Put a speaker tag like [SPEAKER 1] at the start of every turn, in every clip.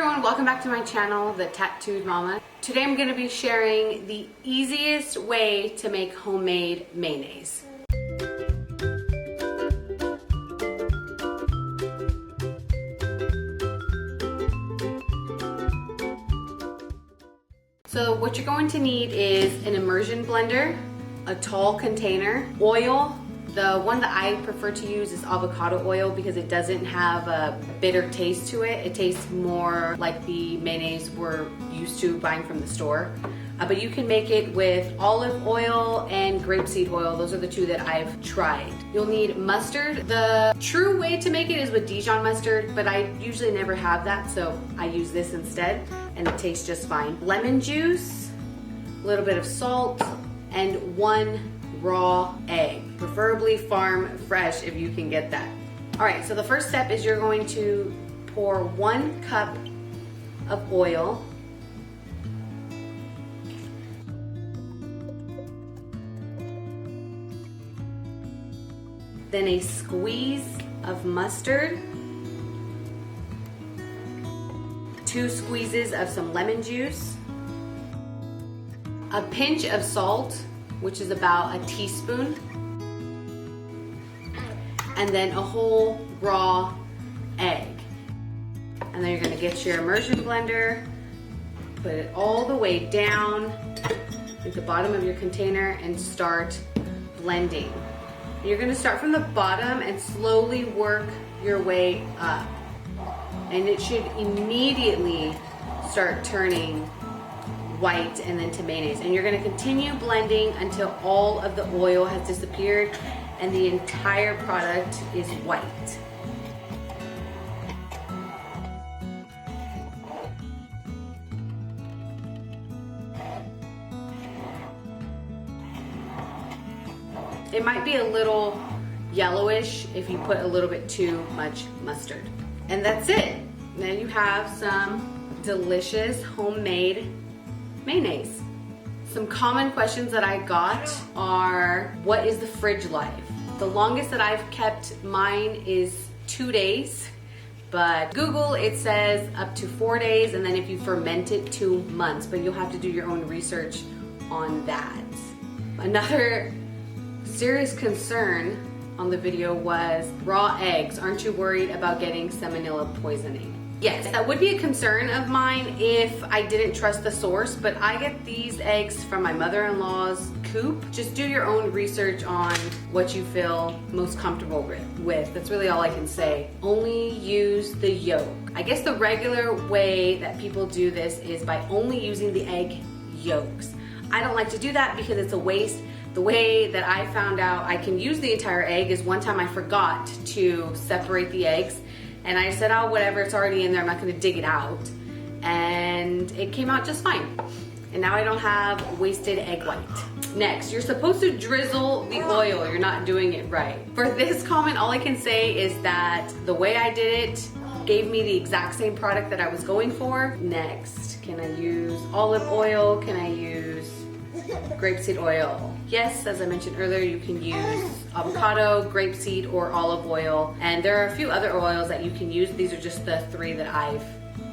[SPEAKER 1] everyone, welcome back to my channel, The Tattooed Mama. Today I'm going to be sharing the easiest way to make homemade mayonnaise. So what you're going to need is an immersion blender, a tall container, oil. The one that I prefer to use is avocado oil because it doesn't have a bitter taste to it. It tastes more like the mayonnaise we're used to buying from the store. But you can make it with olive oil and grapeseed oil. Those are the two that I've tried. You'll need mustard. The true way to make it is with Dijon mustard, but I usually never have that, so I use this instead, and it tastes just fine. Lemon juice, a little bit of salt, and 1 raw egg, preferably farm fresh if you can get that. All right, so the first step is you're going to pour 1 cup of oil, then a squeeze of mustard, 2 squeezes of some lemon juice, a pinch of salt, which is about a teaspoon, and then a whole raw egg. And then you're gonna get your immersion blender, put it all the way down at the bottom of your container and start blending. You're gonna start from the bottom and slowly work your way up. And it should immediately start turning white and then to mayonnaise. And you're gonna continue blending until all of the oil has disappeared and the entire product is white. It might be a little yellowish if you put a little bit too much mustard. And that's it. Then you have some delicious homemade mayonnaise. Some common questions that I got are, what is the fridge life? The longest that I've kept mine is 2 days, but Google, it says up to 4 days, and then if you ferment it, 2 months, but you'll have to do your own research on that. Another serious concern on the video was raw eggs. Aren't you worried about getting salmonella poisoning? Yes, that would be a concern of mine if I didn't trust the source, but I get these eggs from my mother-in-law's coop. Just do your own research on what you feel most comfortable with. That's really all I can say. Only use the yolk. I guess the regular way that people do this is by only using the egg yolks. I don't like to do that because it's a waste. The way that I found out I can use the entire egg is one time I forgot to separate the eggs, and I said, oh, whatever, it's already in there, I'm not gonna dig it out. And it came out just fine. And now I don't have wasted egg white. Next, you're supposed to drizzle the oil. You're not doing it right. For this comment, all I can say is that the way I did it gave me the exact same product that I was going for. Next, can I use olive oil? Can I use grapeseed oil? Yes, as I mentioned earlier, you can use avocado, grapeseed, or olive oil. And there are a few other oils that you can use. These are just the 3 that I've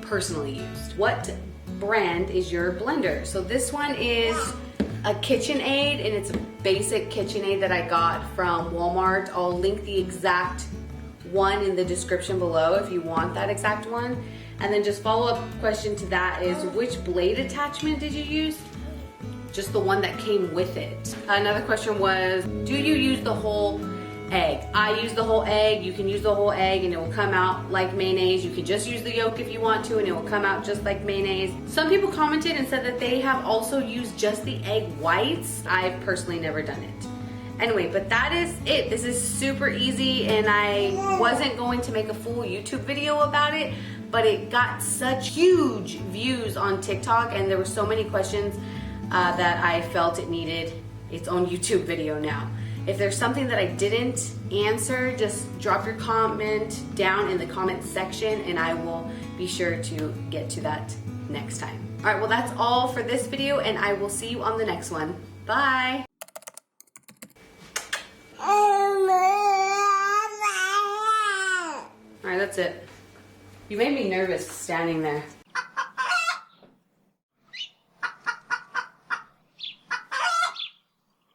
[SPEAKER 1] personally used. What brand is your blender? So this one is a KitchenAid, and it's a basic KitchenAid that I got from Walmart. I'll link the exact one in the description below if you want that exact one. And then just follow-up question to that is, which blade attachment did you use? Just the one that came with it. Another question was, do you use the whole egg? I use the whole egg. You can use the whole egg and it will come out like mayonnaise. You can just use the yolk if you want to and it will come out just like mayonnaise. Some people commented and said that they have also used just the egg whites. I've personally never done it. Anyway, but that is it. This is super easy, and I wasn't going to make a full YouTube video about it, but it got such huge views on TikTok and there were so many questions that I felt it needed its own YouTube video now. If there's something that I didn't answer, just drop your comment down in the comment section and I will be sure to get to that next time. All right, well, that's all for this video and I will see you on the next one. Bye. All right, that's it. You made me nervous standing there.